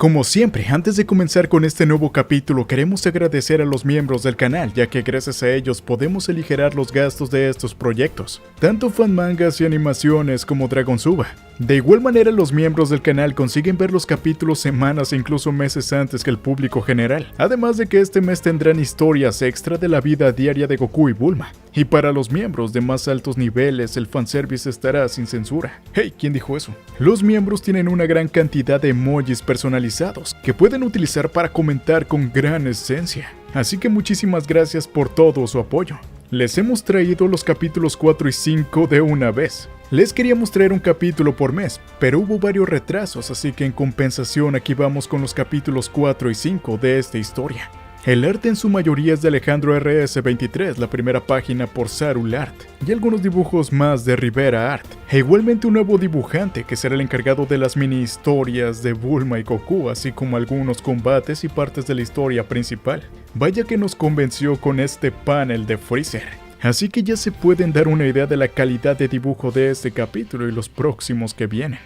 Como siempre, antes de comenzar con este nuevo capítulo, queremos agradecer a los miembros del canal, ya que gracias a ellos podemos aligerar los gastos de estos proyectos, tanto fanmangas y animaciones como Dragonzuba. De igual manera, los miembros del canal consiguen ver los capítulos semanas e incluso meses antes que el público general, además de que este mes tendrán historias extra de la vida diaria de Goku y Bulma. Y para los miembros de más altos niveles, el fanservice estará sin censura. Hey, ¿quién dijo eso? Los miembros tienen una gran cantidad de emojis personalizados que pueden utilizar para comentar con gran esencia. Así que muchísimas gracias por todo su apoyo. Les hemos traído los capítulos 4 y 5 de una vez. Les queríamos traer un capítulo por mes, pero hubo varios retrasos, así que en compensación aquí vamos con los capítulos 4 y 5 de esta historia. El arte en su mayoría es de Alejandro RS23, la primera página por Sarul Art, y algunos dibujos más de Rivera Art, e igualmente un nuevo dibujante que será el encargado de las mini historias de Bulma y Goku, así como algunos combates y partes de la historia principal. Vaya que nos convenció con este panel de Freezer. Así que ya se pueden dar una idea de la calidad de dibujo de este capítulo y los próximos que vienen.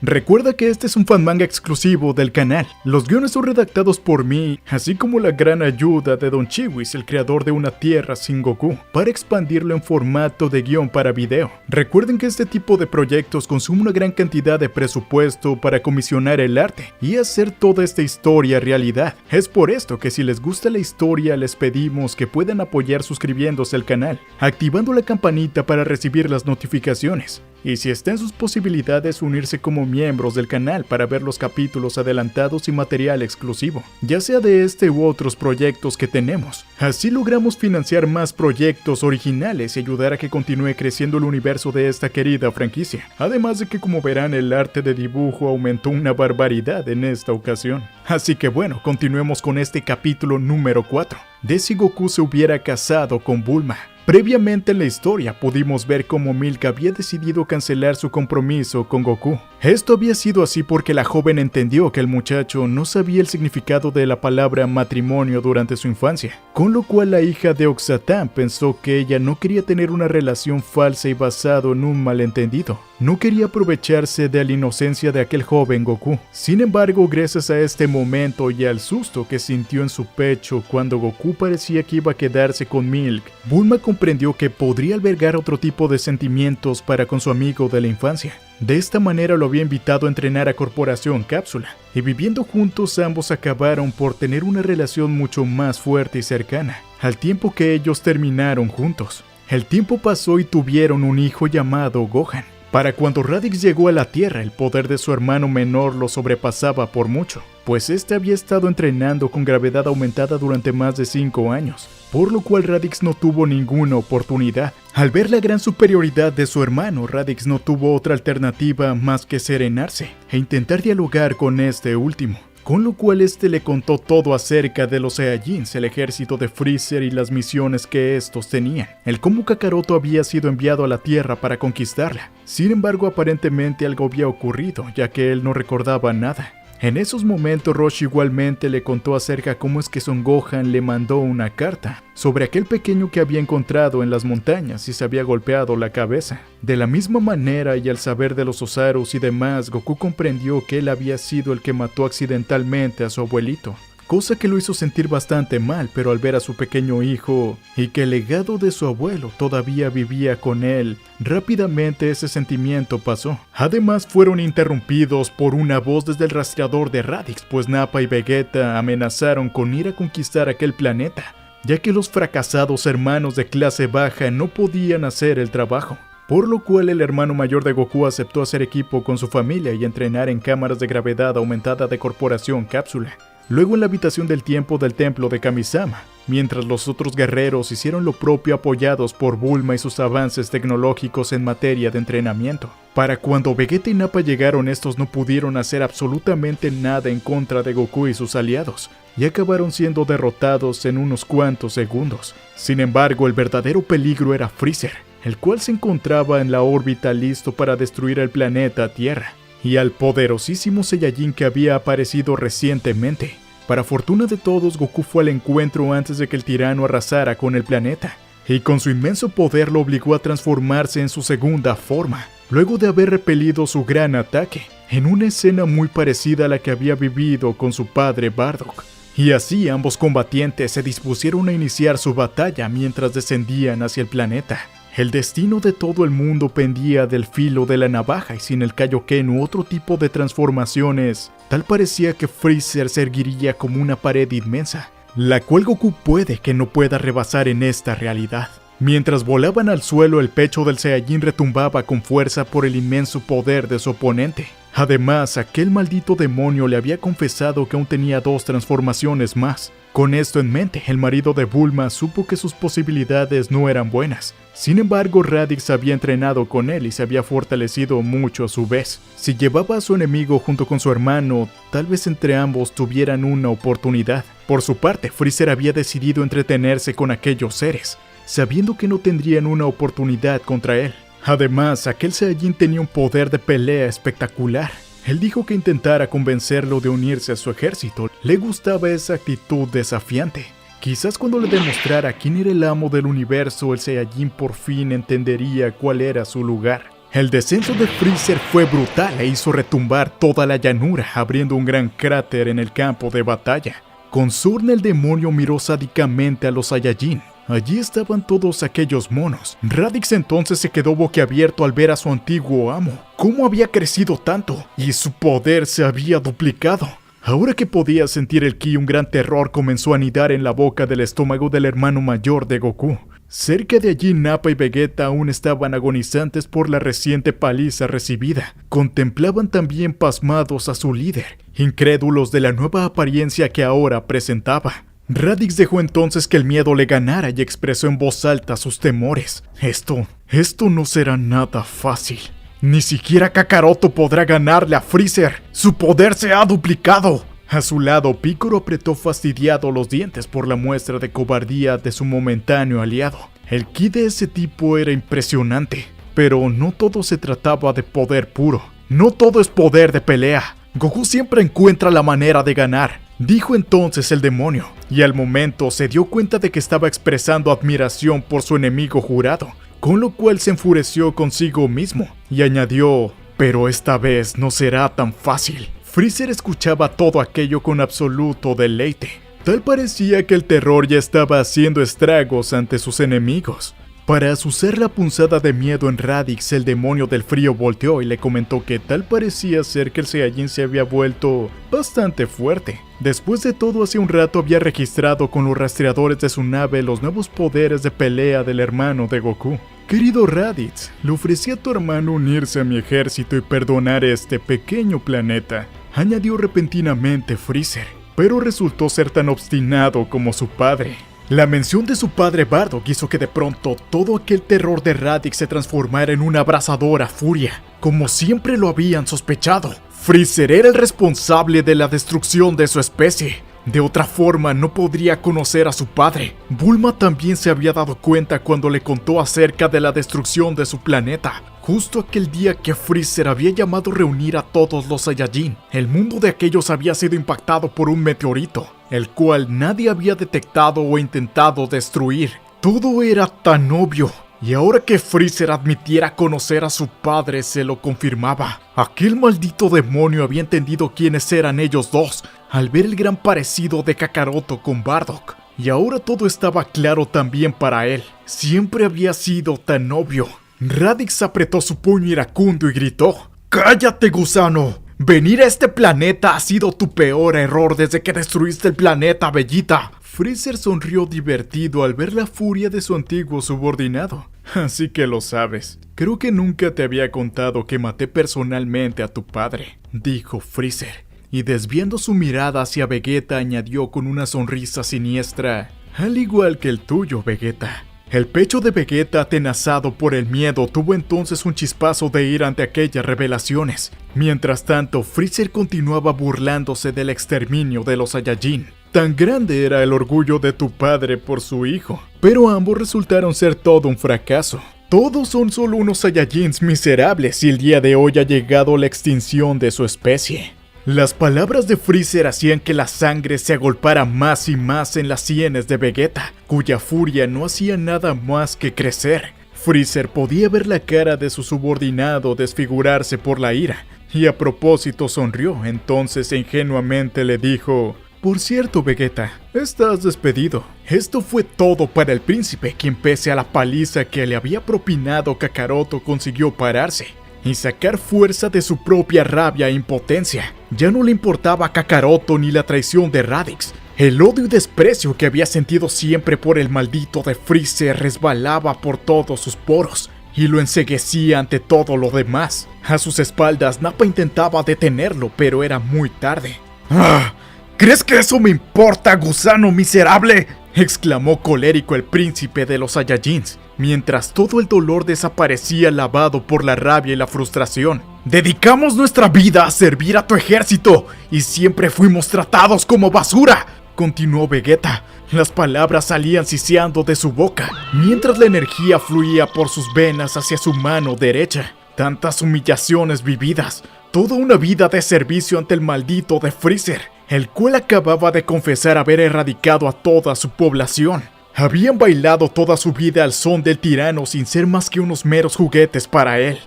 Recuerda que este es un fanmanga exclusivo del canal. Los guiones son redactados por mí, así como la gran ayuda de Don Chiwis, el creador de Una Tierra sin Goku, para expandirlo en formato de guión para video. Recuerden que este tipo de proyectos consume una gran cantidad de presupuesto para comisionar el arte y hacer toda esta historia realidad. Es por esto que si les gusta la historia les pedimos que puedan apoyar suscribiéndose al canal, activando la campanita para recibir las notificaciones. Y si está en sus posibilidades unirse como miembros del canal para ver los capítulos adelantados y material exclusivo, ya sea de este u otros proyectos que tenemos. Así logramos financiar más proyectos originales y ayudar a que continúe creciendo el universo de esta querida franquicia. Además de que, como verán, el arte de dibujo aumentó una barbaridad en esta ocasión. Así que bueno, continuemos con este capítulo número 4, de si Goku se hubiera casado con Bulma. Previamente en la historia pudimos ver cómo Milk había decidido cancelar su compromiso con Goku. Esto había sido así porque la joven entendió que el muchacho no sabía el significado de la palabra matrimonio durante su infancia, con lo cual la hija de Oxatán pensó que ella no quería tener una relación falsa y basado en un malentendido. No quería aprovecharse de la inocencia de aquel joven Goku. Sin embargo, gracias a este momento y al susto que sintió en su pecho cuando Goku parecía que iba a quedarse con Milk, Bulma comprendió que podría albergar otro tipo de sentimientos para con su amigo de la infancia. De esta manera lo había invitado a entrenar a Corporación Cápsula, y viviendo juntos ambos acabaron por tener una relación mucho más fuerte y cercana, al tiempo que ellos terminaron juntos. El tiempo pasó y tuvieron un hijo llamado Gohan. Para cuando Raditz llegó a la Tierra, el poder de su hermano menor lo sobrepasaba por mucho, pues este había estado entrenando con gravedad aumentada durante más de 5 años, por lo cual Raditz no tuvo ninguna oportunidad. Al ver la gran superioridad de su hermano, Raditz no tuvo otra alternativa más que serenarse e intentar dialogar con este último. Con lo cual este le contó todo acerca de los Saiyajins, el ejército de Freezer y las misiones que estos tenían, el cómo Kakaroto había sido enviado a la Tierra para conquistarla. Sin embargo, aparentemente algo había ocurrido, ya que él no recordaba nada. En esos momentos Roshi igualmente le contó acerca de cómo es que Son Gohan le mandó una carta sobre aquel pequeño que había encontrado en las montañas y se había golpeado la cabeza. De la misma manera, y al saber de los Osarus y demás, Goku comprendió que él había sido el que mató accidentalmente a su abuelito, cosa que lo hizo sentir bastante mal, pero al ver a su pequeño hijo y que el legado de su abuelo todavía vivía con él, rápidamente ese sentimiento pasó. Además fueron interrumpidos por una voz desde el rastreador de Raditz, pues Nappa y Vegeta amenazaron con ir a conquistar aquel planeta, ya que los fracasados hermanos de clase baja no podían hacer el trabajo. Por lo cual el hermano mayor de Goku aceptó hacer equipo con su familia y entrenar en cámaras de gravedad aumentada de Corporación Cápsula. Luego en la habitación del tiempo del templo de Kamisama, mientras los otros guerreros hicieron lo propio apoyados por Bulma y sus avances tecnológicos en materia de entrenamiento. Para cuando Vegeta y Nappa llegaron, estos no pudieron hacer absolutamente nada en contra de Goku y sus aliados, y acabaron siendo derrotados en unos cuantos segundos. Sin embargo, el verdadero peligro era Freezer, el cual se encontraba en la órbita listo para destruir el planeta Tierra, y al poderosísimo Saiyajin que había aparecido recientemente. Para fortuna de todos, Goku fue al encuentro antes de que el tirano arrasara con el planeta, y con su inmenso poder lo obligó a transformarse en su segunda forma, luego de haber repelido su gran ataque. en una escena muy parecida a la que había vivido con su padre Bardock. Y así ambos combatientes se dispusieron a iniciar su batalla mientras descendían hacia el planeta. El destino de todo el mundo pendía del filo de la navaja y sin el Kaioken u otro tipo de transformaciones, tal parecía que Freezer se erguiría como una pared inmensa, la cual Goku puede que no pueda rebasar en esta realidad. Mientras volaban al suelo, el pecho del Saiyajin retumbaba con fuerza por el inmenso poder de su oponente. Además, aquel maldito demonio le había confesado que aún tenía 2 transformaciones más. Con esto en mente, el marido de Bulma supo que sus posibilidades no eran buenas. Sin embargo, Raditz había entrenado con él y se había fortalecido mucho a su vez. Si llevaba a su enemigo junto con su hermano, tal vez entre ambos tuvieran una oportunidad. Por su parte, Freezer había decidido entretenerse con aquellos seres, sabiendo que no tendrían una oportunidad contra él. Además, aquel Saiyajin tenía un poder de pelea espectacular. Él dijo que intentara convencerlo de unirse a su ejército. Le gustaba esa actitud desafiante. Quizás cuando le demostrara quién era el amo del universo, el Saiyajin por fin entendería cuál era su lugar. El descenso de Freezer fue brutal e hizo retumbar toda la llanura, abriendo un gran cráter en el campo de batalla. Con sorna el demonio miró sádicamente a los Saiyajin. Allí estaban todos aquellos monos. Raditz entonces se quedó boquiabierto al ver a su antiguo amo. ¿Cómo había crecido tanto? Y su poder se había duplicado. Ahora que podía sentir el ki, un gran terror comenzó a anidar en la boca del estómago del hermano mayor de Goku. Cerca de allí, Nappa y Vegeta aún estaban agonizantes por la reciente paliza recibida. Contemplaban también pasmados a su líder, incrédulos de la nueva apariencia que ahora presentaba. Raditz dejó entonces que el miedo le ganara y expresó en voz alta sus temores. Esto no será nada fácil. Ni siquiera Kakaroto podrá ganarle a Freezer. ¡Su poder se ha duplicado! A su lado, Piccolo apretó fastidiado los dientes por la muestra de cobardía de su momentáneo aliado. El ki de ese tipo era impresionante, pero no todo se trataba de poder puro. No todo es poder de pelea. Goku siempre encuentra la manera de ganar, dijo entonces el demonio, y al momento se dio cuenta de que estaba expresando admiración por su enemigo jurado, con lo cual se enfureció consigo mismo, y añadió, pero esta vez no será tan fácil. Freezer escuchaba todo aquello con absoluto deleite. Tal parecía que el terror ya estaba haciendo estragos ante sus enemigos. Para azuzar la punzada de miedo en Raditz, el demonio del frío volteó y le comentó que tal parecía ser que el Saiyajin se había vuelto bastante fuerte. Después de todo, hace un rato había registrado con los rastreadores de su nave los nuevos poderes de pelea del hermano de Goku. Querido Raditz, le ofrecí a tu hermano unirse a mi ejército y perdonar este pequeño planeta, añadió repentinamente Freezer, pero resultó ser tan obstinado como su padre. La mención de su padre Bardock hizo que de pronto todo aquel terror de Raditz se transformara en una abrasadora furia, como siempre lo habían sospechado. Freezer era el responsable de la destrucción de su especie. De otra forma no podría conocer a su padre. Bulma también se había dado cuenta cuando le contó acerca de la destrucción de su planeta. Justo aquel día que Freezer había llamado a reunir a todos los Saiyajin, el mundo de aquellos había sido impactado por un meteorito, el cual nadie había detectado o intentado destruir. Todo era tan obvio, y ahora que Freezer admitiera conocer a su padre se lo confirmaba. Aquel maldito demonio había entendido quiénes eran ellos dos, al ver el gran parecido de Kakaroto con Bardock. Y ahora todo estaba claro también para él. Siempre había sido tan obvio. Raditz apretó su puño iracundo y gritó: ¡Cállate, gusano! Venir a este planeta ha sido tu peor error desde que destruiste el planeta, Vegeta. Freezer sonrió divertido al ver la furia de su antiguo subordinado. Así que lo sabes. Creo que nunca te había contado que maté personalmente a tu padre, dijo Freezer. Y desviando su mirada hacia Vegeta añadió con una sonrisa siniestra: al igual que el tuyo, Vegeta. El pecho de Vegeta, atenazado por el miedo, tuvo entonces un chispazo de ira ante aquellas revelaciones. Mientras tanto, Freezer continuaba burlándose del exterminio de los Saiyajin. Tan grande era el orgullo de tu padre por su hijo, pero ambos resultaron ser todo un fracaso. Todos son solo unos Saiyajins miserables y el día de hoy ha llegado la extinción de su especie. Las palabras de Freezer hacían que la sangre se agolpara más y más en las sienes de Vegeta, cuya furia no hacía nada más que crecer. Freezer podía ver la cara de su subordinado desfigurarse por la ira, y a propósito sonrió. Entonces ingenuamente le dijo: por cierto, Vegeta, estás despedido. Esto fue todo para el príncipe, quien pese a la paliza que le había propinado Kakaroto consiguió pararse y sacar fuerza de su propia rabia e impotencia. Ya no le importaba a Kakaroto ni la traición de Raditz. El odio y desprecio que había sentido siempre por el maldito de Freezer resbalaba por todos sus poros y lo enceguecía ante todo lo demás. A sus espaldas, Nappa intentaba detenerlo, pero era muy tarde. ¡Ah! ¿Crees que eso me importa, gusano miserable?, exclamó colérico el príncipe de los Saiyajins, mientras todo el dolor desaparecía lavado por la rabia y la frustración. Dedicamos nuestra vida a servir a tu ejército y siempre fuimos tratados como basura, continuó Vegeta. Las palabras salían siseando de su boca, mientras la energía fluía por sus venas hacia su mano derecha. Tantas humillaciones vividas, toda una vida de servicio ante el maldito de Freezer, el cual acababa de confesar haber erradicado a toda su población. Habían bailado toda su vida al son del tirano sin ser más que unos meros juguetes para él.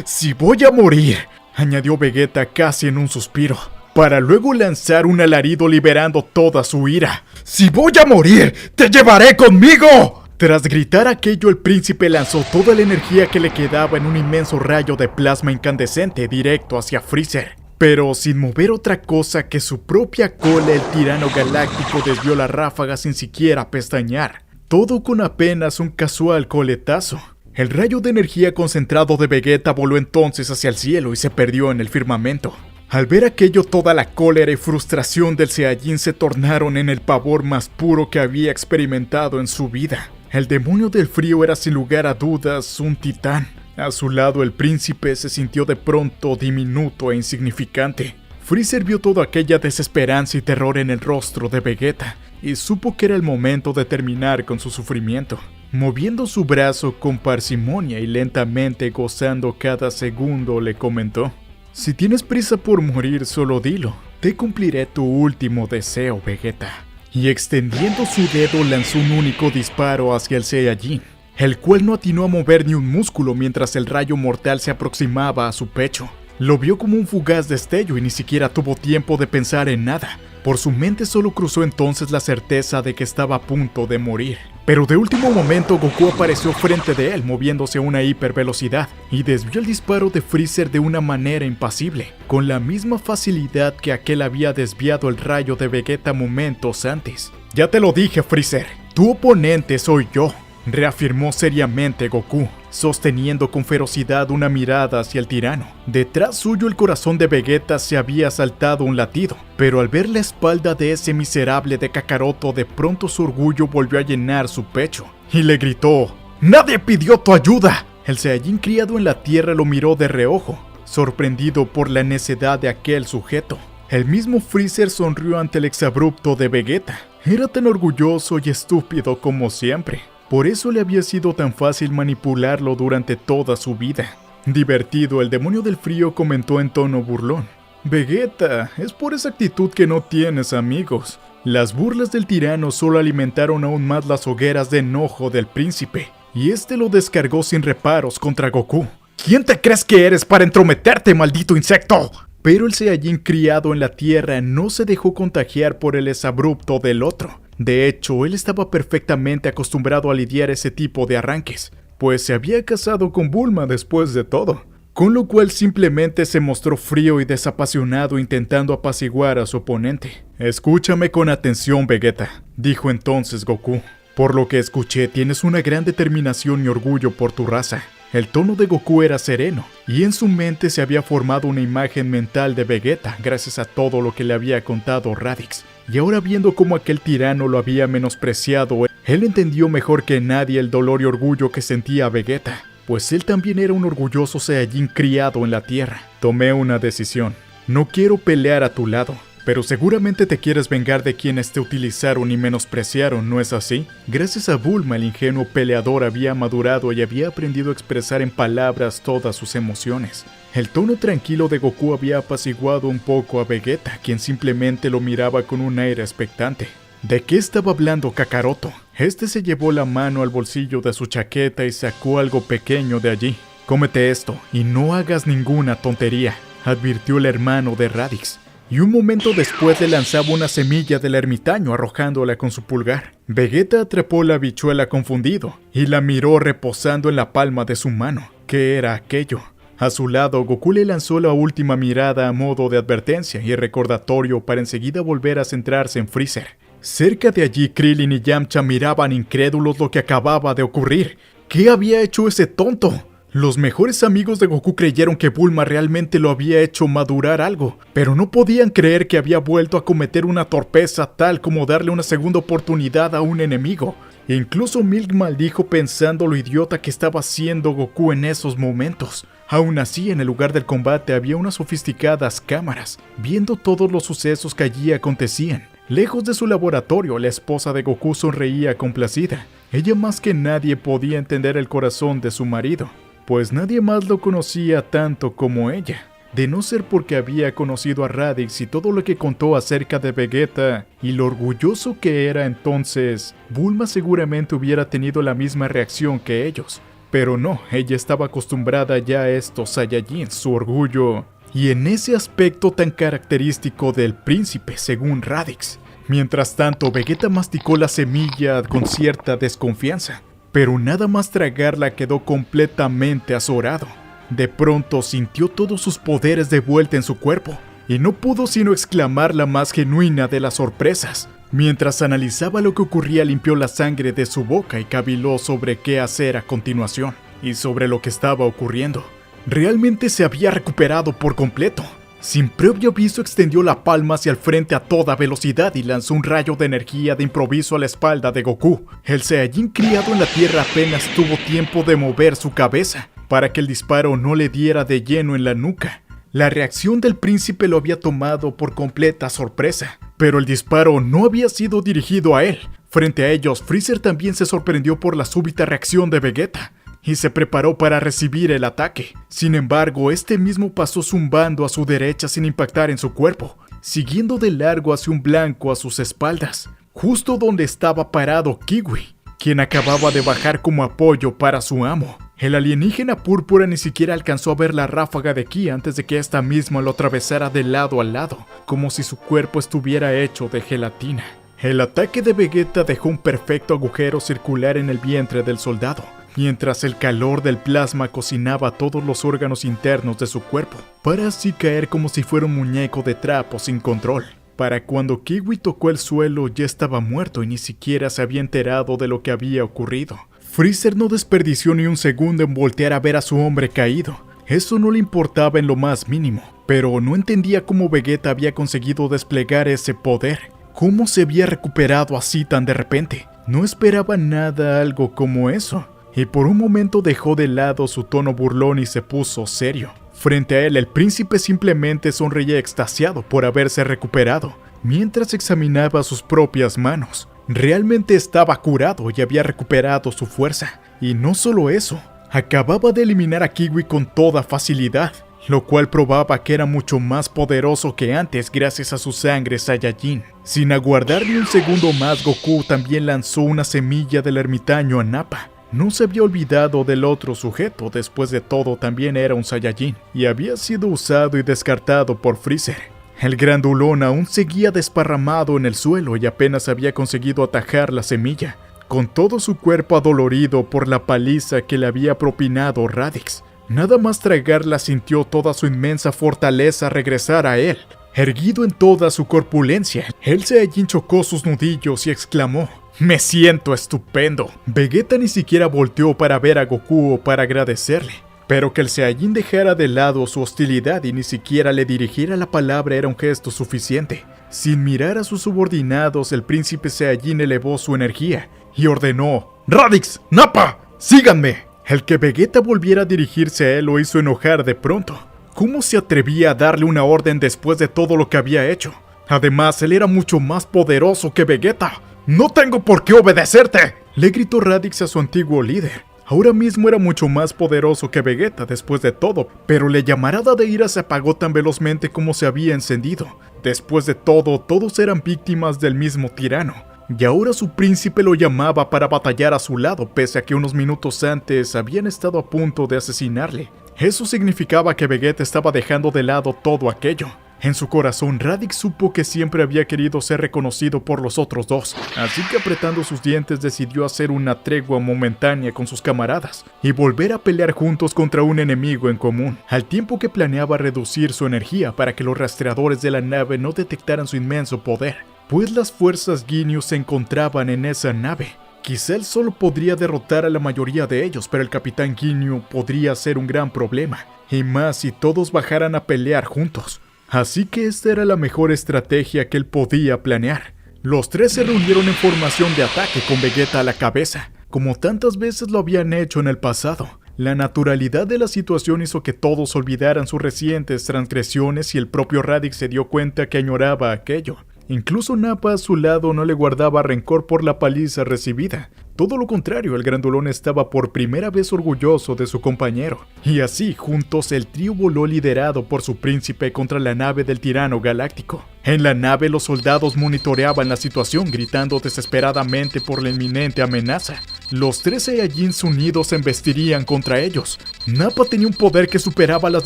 Si voy a morir, añadió Vegeta casi en un suspiro, para luego lanzar un alarido liberando toda su ira. ¡Si voy a morir, te llevaré conmigo! Tras gritar aquello, el príncipe lanzó toda la energía que le quedaba en un inmenso rayo de plasma incandescente directo hacia Freezer. Pero sin mover otra cosa que su propia cola, el tirano galáctico desvió la ráfaga sin siquiera pestañear. Todo con apenas un casual coletazo. El rayo de energía concentrado de Vegeta voló entonces hacia el cielo y se perdió en el firmamento. Al ver aquello, toda la cólera y frustración del Saiyajin se tornaron en el pavor más puro que había experimentado en su vida. El demonio del frío era sin lugar a dudas un titán. A su lado el príncipe se sintió de pronto diminuto e insignificante. Freezer vio toda aquella desesperanza y terror en el rostro de Vegeta y supo que era el momento de terminar con su sufrimiento. Moviendo su brazo con parsimonia y lentamente gozando cada segundo, le comentó: si tienes prisa por morir, solo dilo. Te cumpliré tu último deseo, Vegeta. Y extendiendo su dedo lanzó un único disparo hacia el Saiyajin, el cual no atinó a mover ni un músculo mientras el rayo mortal se aproximaba a su pecho. Lo vio como un fugaz destello y ni siquiera tuvo tiempo de pensar en nada. Por su mente solo cruzó entonces la certeza de que estaba a punto de morir. Pero de último momento Goku apareció frente de él moviéndose a una hipervelocidad y desvió el disparo de Freezer de una manera impasible, con la misma facilidad que aquel había desviado el rayo de Vegeta momentos antes. Ya te lo dije, Freezer, tu oponente soy yo, reafirmó seriamente Goku, sosteniendo con ferocidad una mirada hacia el tirano. Detrás suyo el corazón de Vegeta se había saltado un latido, pero al ver la espalda de ese miserable de Kakaroto, de pronto su orgullo volvió a llenar su pecho, y le gritó: ¡nadie pidió tu ayuda! El Saiyajin criado en la tierra lo miró de reojo, sorprendido por la necedad de aquel sujeto. El mismo Freezer sonrió ante el exabrupto de Vegeta. Era tan orgulloso y estúpido como siempre. Por eso le había sido tan fácil manipularlo durante toda su vida. Divertido, el demonio del frío comentó en tono burlón: Vegeta, es por esa actitud que no tienes amigos. Las burlas del tirano solo alimentaron aún más las hogueras de enojo del príncipe, y este lo descargó sin reparos contra Goku. ¿Quién te crees que eres para entrometerte, maldito insecto? Pero el Saiyajin criado en la tierra no se dejó contagiar por el exabrupto del otro. De hecho, él estaba perfectamente acostumbrado a lidiar ese tipo de arranques, pues se había casado con Bulma después de todo, con lo cual simplemente se mostró frío y desapasionado intentando apaciguar a su oponente. Escúchame con atención, Vegeta, dijo entonces Goku. Por lo que escuché, tienes una gran determinación y orgullo por tu raza. El tono de Goku era sereno, y en su mente se había formado una imagen mental de Vegeta gracias a todo lo que le había contado Raditz. Y ahora viendo cómo aquel tirano lo había menospreciado, él entendió mejor que nadie el dolor y orgullo que sentía Vegeta, pues él también era un orgulloso Saiyajin criado en la tierra. Tomé una decisión. No quiero pelear a tu lado, pero seguramente te quieres vengar de quienes te utilizaron y menospreciaron, ¿no es así? Gracias a Bulma, el ingenuo peleador había madurado y había aprendido a expresar en palabras todas sus emociones. El tono tranquilo de Goku había apaciguado un poco a Vegeta, quien simplemente lo miraba con un aire expectante. ¿De qué estaba hablando Kakaroto? Este se llevó la mano al bolsillo de su chaqueta y sacó algo pequeño de allí. Cómete esto y no hagas ninguna tontería. advirtió el hermano de Radix. Y un momento después le lanzaba una semilla del ermitaño arrojándola con su pulgar. Vegeta atrapó la habichuela confundido y la miró reposando en la palma de su mano. ¿Qué era aquello? A su lado, Goku le lanzó la última mirada a modo de advertencia y recordatorio para enseguida volver a centrarse en Freezer. Cerca de allí, Krillin y Yamcha miraban incrédulos lo que acababa de ocurrir. ¿Qué había hecho ese tonto? Los mejores amigos de Goku creyeron que Bulma realmente lo había hecho madurar algo, pero no podían creer que había vuelto a cometer una torpeza tal como darle una segunda oportunidad a un enemigo. Incluso Milk maldijo pensando lo idiota que estaba haciendo Goku en esos momentos. Aún así, en el lugar del combate había unas sofisticadas cámaras, viendo todos los sucesos que allí acontecían. Lejos de su laboratorio, la esposa de Goku sonreía complacida. Ella más que nadie podía entender el corazón de su marido, pues nadie más lo conocía tanto como ella. De no ser porque había conocido a Radix y todo lo que contó acerca de Vegeta y lo orgulloso que era entonces, Bulma seguramente hubiera tenido la misma reacción que ellos. Pero no, ella estaba acostumbrada ya a estos Saiyajins, su orgullo, y en ese aspecto tan característico del príncipe, según Radix. Mientras tanto, Vegeta masticó la semilla con cierta desconfianza, pero nada más tragarla quedó completamente azorado. De pronto sintió todos sus poderes de vuelta en su cuerpo, y no pudo sino exclamar la más genuina de las sorpresas. Mientras analizaba lo que ocurría, limpió la sangre de su boca y caviló sobre qué hacer a continuación, y sobre lo que estaba ocurriendo. Realmente se había recuperado por completo. Sin previo aviso extendió la palma hacia el frente a toda velocidad y lanzó un rayo de energía de improviso a la espalda de Goku. El Saiyajin criado en la tierra apenas tuvo tiempo de mover su cabeza para que el disparo no le diera de lleno en la nuca. La reacción del príncipe lo había tomado por completa sorpresa, pero el disparo no había sido dirigido a él. Frente a ellos, Freezer también se sorprendió por la súbita reacción de Vegeta y se preparó para recibir el ataque. Sin embargo, este mismo pasó zumbando a su derecha sin impactar en su cuerpo, siguiendo de largo hacia un blanco a sus espaldas, justo donde estaba parado Kiwi, quien acababa de bajar como apoyo para su amo. El alienígena púrpura ni siquiera alcanzó a ver la ráfaga de ki antes de que esta misma lo atravesara de lado a lado, como si su cuerpo estuviera hecho de gelatina. El ataque de Vegeta dejó un perfecto agujero circular en el vientre del soldado, mientras el calor del plasma cocinaba todos los órganos internos de su cuerpo, para así caer como si fuera un muñeco de trapo sin control. Para cuando Kiwi tocó el suelo ya estaba muerto y ni siquiera se había enterado de lo que había ocurrido. Freezer no desperdició ni un segundo en voltear a ver a su hombre caído. Eso no le importaba en lo más mínimo, pero no entendía cómo Vegeta había conseguido desplegar ese poder. ¿Cómo se había recuperado así tan de repente? No esperaba nada algo como eso. Y por un momento dejó de lado su tono burlón y se puso serio. Frente a él, el príncipe simplemente sonreía extasiado por haberse recuperado, mientras examinaba sus propias manos. Realmente estaba curado y había recuperado su fuerza. Y no solo eso, acababa de eliminar a Kiwi con toda facilidad, lo cual probaba que era mucho más poderoso que antes gracias a su sangre Saiyajin. Sin aguardar ni un segundo más, Goku también lanzó una semilla del ermitaño a Nappa. No se había olvidado del otro sujeto, después de todo también era un Saiyajin, y había sido usado y descartado por Freezer. El grandulón aún seguía desparramado en el suelo y apenas había conseguido atajar la semilla, con todo su cuerpo adolorido por la paliza que le había propinado Radix. Nada más tragarla sintió toda su inmensa fortaleza regresar a él. Erguido en toda su corpulencia, el Saiyajin chocó sus nudillos y exclamó: «Me siento estupendo». Vegeta ni siquiera volteó para ver a Goku o para agradecerle, pero que el Saiyajin dejara de lado su hostilidad y ni siquiera le dirigiera la palabra era un gesto suficiente. Sin mirar a sus subordinados, el príncipe Saiyajin elevó su energía y ordenó: «Radix, Nappa, síganme». El que Vegeta volviera a dirigirse a él lo hizo enojar de pronto. ¿Cómo se atrevía a darle una orden después de todo lo que había hecho? Además, él era mucho más poderoso que Vegeta. «¡No tengo por qué obedecerte!», le gritó Radix a su antiguo líder. Ahora mismo era mucho más poderoso que Vegeta después de todo, pero la llamarada de ira se apagó tan velozmente como se había encendido. Después de todo, todos eran víctimas del mismo tirano, y ahora su príncipe lo llamaba para batallar a su lado, pese a que unos minutos antes habían estado a punto de asesinarle. Eso significaba que Vegeta estaba dejando de lado todo aquello. En su corazón, Raditz supo que siempre había querido ser reconocido por los otros dos, así que apretando sus dientes decidió hacer una tregua momentánea con sus camaradas y volver a pelear juntos contra un enemigo en común, al tiempo que planeaba reducir su energía para que los rastreadores de la nave no detectaran su inmenso poder, pues las fuerzas Ginyu se encontraban en esa nave. Quizá él solo podría derrotar a la mayoría de ellos, pero el Capitán Ginyu podría ser un gran problema, y más si todos bajaran a pelear juntos. Así que esta era la mejor estrategia que él podía planear. Los tres se reunieron en formación de ataque con Vegeta a la cabeza, como tantas veces lo habían hecho en el pasado. La naturalidad de la situación hizo que todos olvidaran sus recientes transgresiones y el propio Raditz se dio cuenta que añoraba aquello. Incluso Nappa a su lado no le guardaba rencor por la paliza recibida. Todo lo contrario, el grandulón estaba por primera vez orgulloso de su compañero. Y así, juntos, el trío voló liderado por su príncipe contra la nave del tirano galáctico. En la nave, los soldados monitoreaban la situación, gritando desesperadamente por la inminente amenaza. Los 3 Saiyajins unidos se embestirían contra ellos. Nappa tenía un poder que superaba las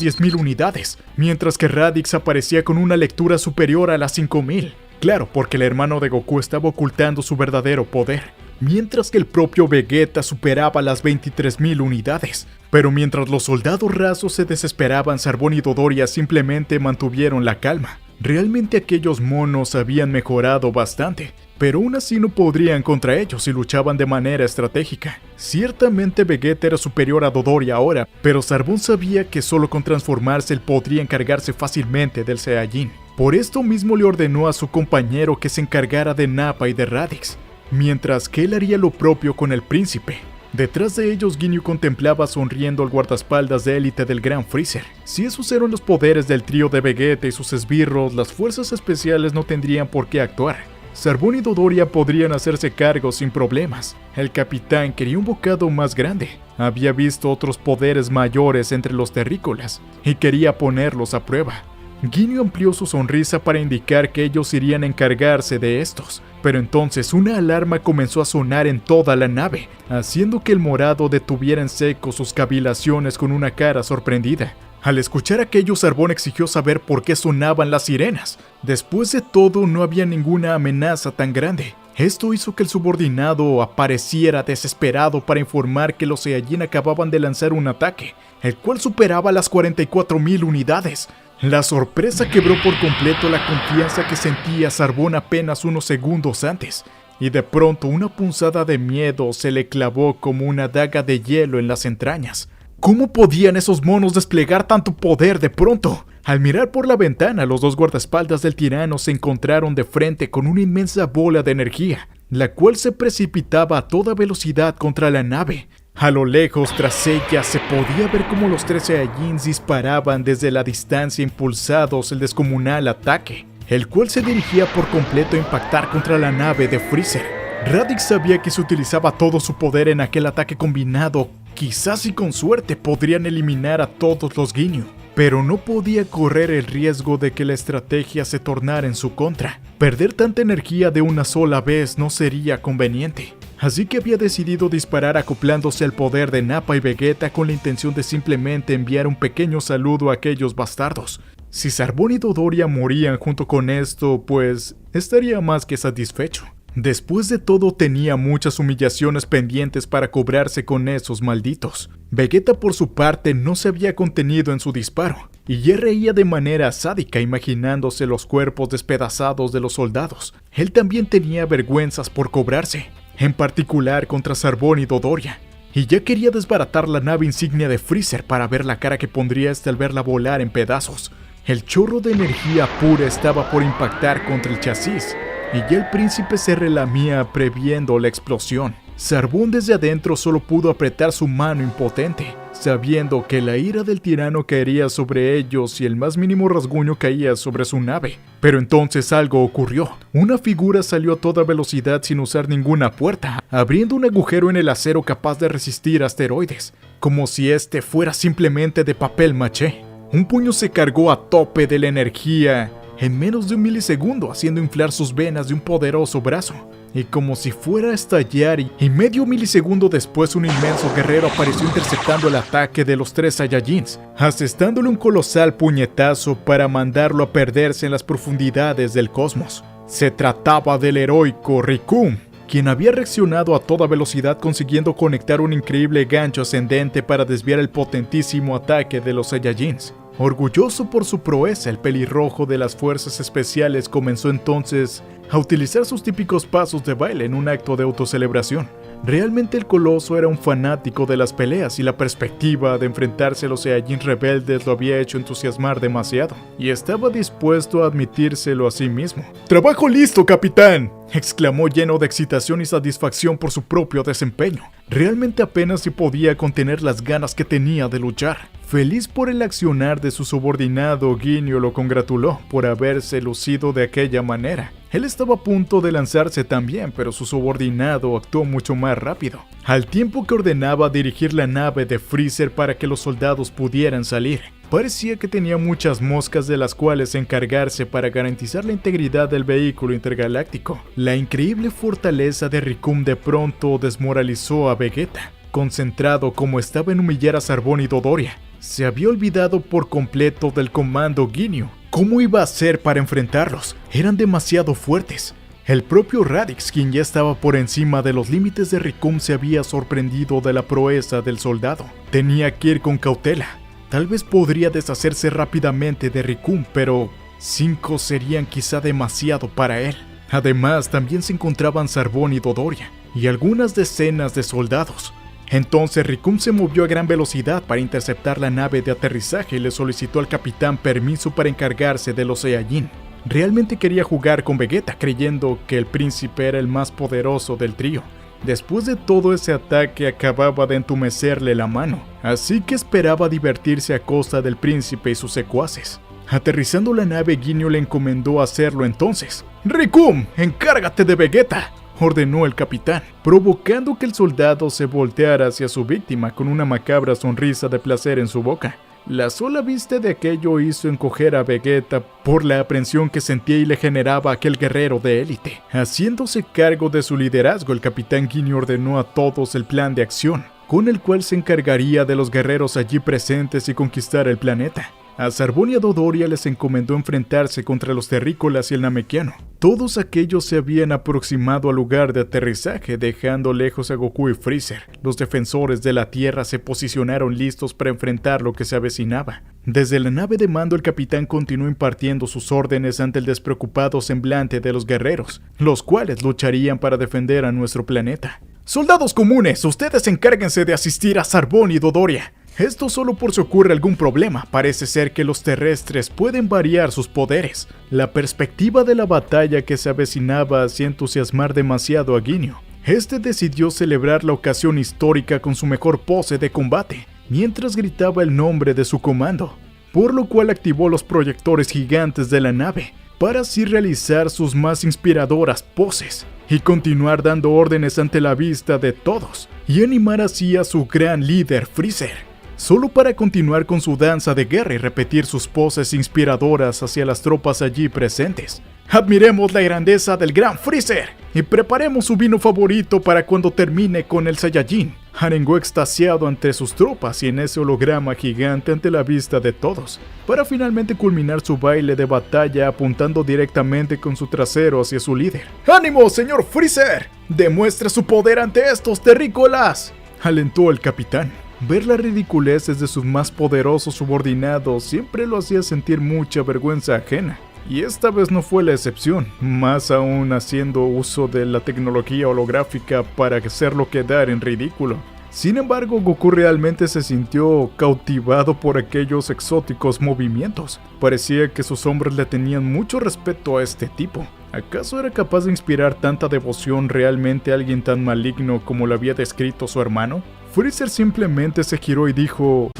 10.000 unidades, mientras que Raditz aparecía con una lectura superior a las 5.000. Claro, porque el hermano de Goku estaba ocultando su verdadero poder, mientras que el propio Vegeta superaba las 23.000 unidades. Pero mientras los soldados rasos se desesperaban, Zarbón y Dodoria simplemente mantuvieron la calma. Realmente aquellos monos habían mejorado bastante, pero aún así no podrían contra ellos y luchaban de manera estratégica. Ciertamente Vegeta era superior a Dodoria ahora, pero Zarbón sabía que solo con transformarse él podría encargarse fácilmente del Saiyajin. Por esto mismo le ordenó a su compañero que se encargara de Nappa y de Raditz, mientras que él haría lo propio con el príncipe. Detrás de ellos, Ginyu contemplaba sonriendo al guardaespaldas de élite del Gran Freezer. Si esos eran los poderes del trío de Vegeta y sus esbirros, las fuerzas especiales no tendrían por qué actuar. Zarbón y Dodoria podrían hacerse cargo sin problemas. El capitán quería un bocado más grande. Había visto otros poderes mayores entre los terrícolas y quería ponerlos a prueba. Ginyu amplió su sonrisa para indicar que ellos irían a encargarse de estos, pero entonces una alarma comenzó a sonar en toda la nave, haciendo que el morado detuviera en seco sus cavilaciones con una cara sorprendida. Al escuchar aquello, Zarbón exigió saber por qué sonaban las sirenas. Después de todo, no había ninguna amenaza tan grande. Esto hizo que el subordinado apareciera desesperado para informar que los Saiyajin acababan de lanzar un ataque, el cual superaba las 44.000 unidades. La sorpresa quebró por completo la confianza que sentía Zarbón apenas unos segundos antes, y de pronto una punzada de miedo se le clavó como una daga de hielo en las entrañas. ¿Cómo podían esos monos desplegar tanto poder de pronto? Al mirar por la ventana, los dos guardaespaldas del tirano se encontraron de frente con una inmensa bola de energía, la cual se precipitaba a toda velocidad contra la nave. A lo lejos, tras ella, se podía ver cómo los 3 Saiyajins disparaban desde la distancia impulsados el descomunal ataque, el cual se dirigía por completo a impactar contra la nave de Freezer. Raditz sabía que si utilizaba todo su poder en aquel ataque combinado, quizás y con suerte podrían eliminar a todos los Ginyu, pero no podía correr el riesgo de que la estrategia se tornara en su contra. Perder tanta energía de una sola vez no sería conveniente. Así que había decidido disparar acoplándose al poder de Nappa y Vegeta con la intención de simplemente enviar un pequeño saludo a aquellos bastardos. Si Zarbón y Dodoria morían junto con esto, pues estaría más que satisfecho. Después de todo, tenía muchas humillaciones pendientes para cobrarse con esos malditos. Vegeta por su parte no se había contenido en su disparo, y ya reía de manera sádica imaginándose los cuerpos despedazados de los soldados. Él también tenía vergüenzas por cobrarse, en particular contra Zarbón y Dodoria, y ya quería desbaratar la nave insignia de Freezer para ver la cara que pondría este al verla volar en pedazos. El chorro de energía pura estaba por impactar contra el chasis, y ya el príncipe se relamía previendo la explosión. Zarbón desde adentro solo pudo apretar su mano impotente, sabiendo que la ira del tirano caería sobre ellos y el más mínimo rasguño caía sobre su nave. Pero entonces algo ocurrió. Una figura salió a toda velocidad sin usar ninguna puerta, abriendo un agujero en el acero capaz de resistir asteroides, como si este fuera simplemente de papel maché. Un puño se cargó a tope de la energía en menos de un milisegundo, haciendo inflar sus venas de un poderoso brazo. y como si fuera a estallar, y medio milisegundo después un inmenso guerrero apareció interceptando el ataque de los 3 Saiyajins, asestándole un colosal puñetazo para mandarlo a perderse en las profundidades del cosmos. Se trataba del heroico Recoome, quien había reaccionado a toda velocidad consiguiendo conectar un increíble gancho ascendente para desviar el potentísimo ataque de los Saiyajins. Orgulloso por su proeza, el pelirrojo de las fuerzas especiales comenzó entonces a utilizar sus típicos pasos de baile en un acto de autocelebración. Realmente el coloso era un fanático de las peleas y la perspectiva de enfrentarse a los Saiyajin rebeldes lo había hecho entusiasmar demasiado, y estaba dispuesto a admitírselo a sí mismo. ¡Trabajo listo, capitán!, exclamó lleno de excitación y satisfacción por su propio desempeño. Realmente apenas se podía contener las ganas que tenía de luchar. Feliz por el accionar de su subordinado, Ginyu lo congratuló por haberse lucido de aquella manera. Él estaba a punto de lanzarse también, pero su subordinado actuó mucho más rápido, al tiempo que ordenaba dirigir la nave de Freezer para que los soldados pudieran salir. Parecía que tenía muchas moscas de las cuales encargarse para garantizar la integridad del vehículo intergaláctico. La increíble fortaleza de Recoome de pronto desmoralizó a Vegeta. Concentrado como estaba en humillar a Zarbon y Dodoria, se había olvidado por completo del comando Ginyu. ¿Cómo iba a hacer para enfrentarlos? Eran demasiado fuertes. El propio Raditz, quien ya estaba por encima de los límites de Recoome, se había sorprendido de la proeza del soldado. Tenía que ir con cautela. Tal vez podría deshacerse rápidamente de Recoome, pero 5 serían quizá demasiado para él. Además, también se encontraban Zarbon y Dodoria, y algunas decenas de soldados. Entonces Recoome se movió a gran velocidad para interceptar la nave de aterrizaje y le solicitó al capitán permiso para encargarse de los Saiyajin. Realmente quería jugar con Vegeta, creyendo que el príncipe era el más poderoso del trío. Después de todo ese ataque acababa de entumecerle la mano, así que esperaba divertirse a costa del príncipe y sus secuaces. Aterrizando la nave, Ginyu le encomendó hacerlo entonces. «Recoome, encárgate de Vegeta», ordenó el capitán, provocando que el soldado se volteara hacia su víctima con una macabra sonrisa de placer en su boca. La sola vista de aquello hizo encoger a Vegeta por la aprensión que sentía y le generaba aquel guerrero de élite. Haciéndose cargo de su liderazgo, el capitán Ginyu ordenó a todos el plan de acción, con el cual se encargaría de los guerreros allí presentes y conquistar el planeta. A Zarbon y a Dodoria les encomendó enfrentarse contra los terrícolas y el namekiano. Todos aquellos se habían aproximado al lugar de aterrizaje, dejando lejos a Goku y Freezer. Los defensores de la Tierra se posicionaron listos para enfrentar lo que se avecinaba. Desde la nave de mando, el capitán continuó impartiendo sus órdenes ante el despreocupado semblante de los guerreros, los cuales lucharían para defender a nuestro planeta. «Soldados comunes, ustedes encárguense de asistir a Zarbon y Dodoria. Esto solo por si ocurre algún problema. Parece ser que los terrestres pueden variar sus poderes». La perspectiva de la batalla que se avecinaba hacía entusiasmar demasiado a Ginyu. Este decidió celebrar la ocasión histórica con su mejor pose de combate, mientras gritaba el nombre de su comando, por lo cual activó los proyectores gigantes de la nave, para así realizar sus más inspiradoras poses, y continuar dando órdenes ante la vista de todos, y animar así a su gran líder Freezer, solo para continuar con su danza de guerra y repetir sus poses inspiradoras hacia las tropas allí presentes. «Admiremos la grandeza del gran Freezer y preparemos su vino favorito para cuando termine con el Saiyajin», arengó extasiado ante sus tropas y en ese holograma gigante ante la vista de todos, para finalmente culminar su baile de batalla apuntando directamente con su trasero hacia su líder. «¡Ánimo, señor Freezer! ¡Demuestre su poder ante estos terrícolas!», alentó el capitán. Ver las ridiculeces de sus más poderosos subordinados siempre lo hacía sentir mucha vergüenza ajena. Y esta vez no fue la excepción, más aún haciendo uso de la tecnología holográfica para hacerlo quedar en ridículo. Sin embargo, Goku realmente se sintió cautivado por aquellos exóticos movimientos. Parecía que sus hombres le tenían mucho respeto a este tipo. ¿Acaso era capaz de inspirar tanta devoción realmente a alguien tan maligno como lo había descrito su hermano? Freezer simplemente se giró y dijo: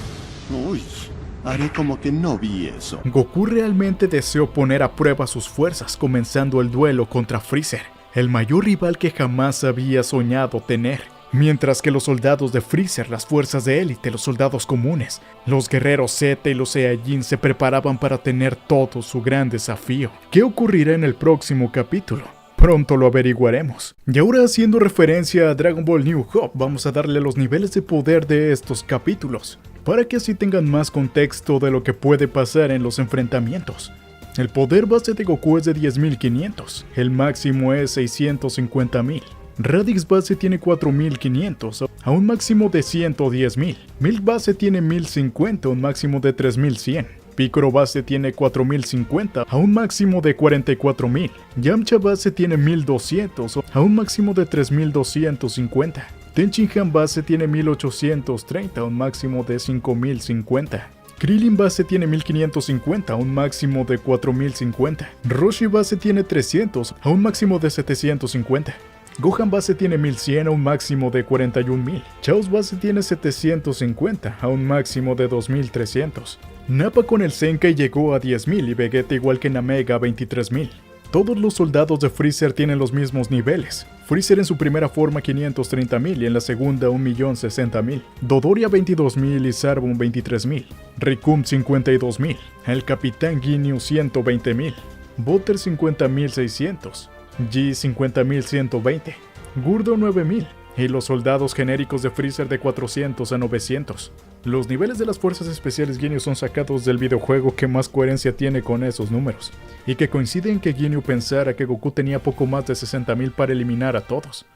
«Uy, haré como que no vi eso». Goku realmente deseó poner a prueba sus fuerzas, comenzando el duelo contra Freezer, el mayor rival que jamás había soñado tener. Mientras que los soldados de Freezer, las fuerzas de élite, los soldados comunes, los guerreros Z y los Saiyajin se preparaban para tener todo su gran desafío. ¿Qué ocurrirá en el próximo capítulo? Pronto lo averiguaremos. Y ahora, haciendo referencia a Dragon Ball New Hope, vamos a darle los niveles de poder de estos capítulos, para que así tengan más contexto de lo que puede pasar en los enfrentamientos. El poder base de Goku es de 10.500, el máximo es 650.000. Radix base tiene 4.500, a un máximo de 110.000. Milk base tiene 1.050, a un máximo de 3.100. Piccolo base tiene 4.050, a un máximo de 44.000. Yamcha base tiene 1.200, a un máximo de 3.250. Tenshinhan base tiene 1.830, a un máximo de 5.050. Krillin base tiene 1550, a un máximo de 4050. Roshi base tiene 300, a un máximo de 750. Gohan base tiene 1100, a un máximo de 41.000. Chaos base tiene 750, a un máximo de 2300. Nappa con el Zenkai llegó a 10.000 y Vegeta igual que Namek a 23.000. Todos los soldados de Freezer tienen los mismos niveles. Freezer en su primera forma 530.000 y en la segunda 1.060.000. Dodoria 22.000 y Zarbon 23.000. Rikum 52.000. El Capitán Ginyu 120.000. Butter 50.600. G 50.120. Gurdo 9.000. Y los soldados genéricos de Freezer de 400 a 900. Los niveles de las fuerzas especiales Ginyu son sacados del videojuego que más coherencia tiene con esos números, y que coincide en que Ginyu pensara que Goku tenía poco más de 60.000 para eliminar a todos.